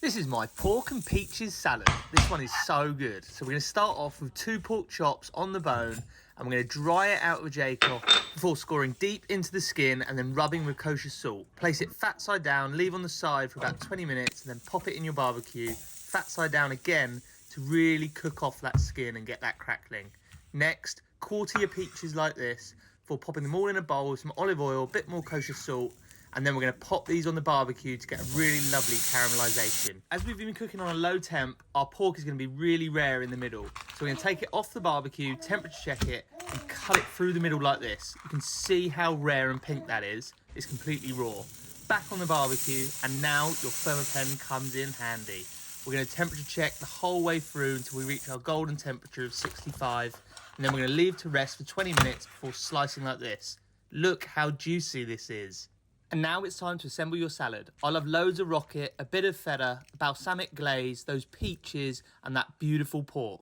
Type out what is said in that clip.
This is my pork and peaches salad. This one is so good. So we're going to start off with 2 pork chops on the bone, and we're going to dry it out with a J-cloth before scoring deep into the skin and then rubbing with kosher salt. Place it fat side down, leave on the side for about 20 minutes, and then pop it in your barbecue, fat side down again to really cook off that skin and get that crackling. Next, quarter your peaches like this before popping them all in a bowl with some olive oil, a bit more kosher salt, and then we're going to pop these on the barbecue to get a really lovely caramelization. As we've been cooking on a low temp, our pork is going to be really rare in the middle. So we're going to take it off the barbecue, temperature check it, and cut it through the middle like this. You can see how rare and pink that is. It's completely raw. Back on the barbecue, and now your Thermapen comes in handy. We're going to temperature check the whole way through until we reach our golden temperature of 65, and then we're going to leave to rest for 20 minutes before slicing like this. Look how juicy this is. And now it's time to assemble your salad. I'll have loads of rocket, a bit of feta, a balsamic glaze, those peaches, and that beautiful pork.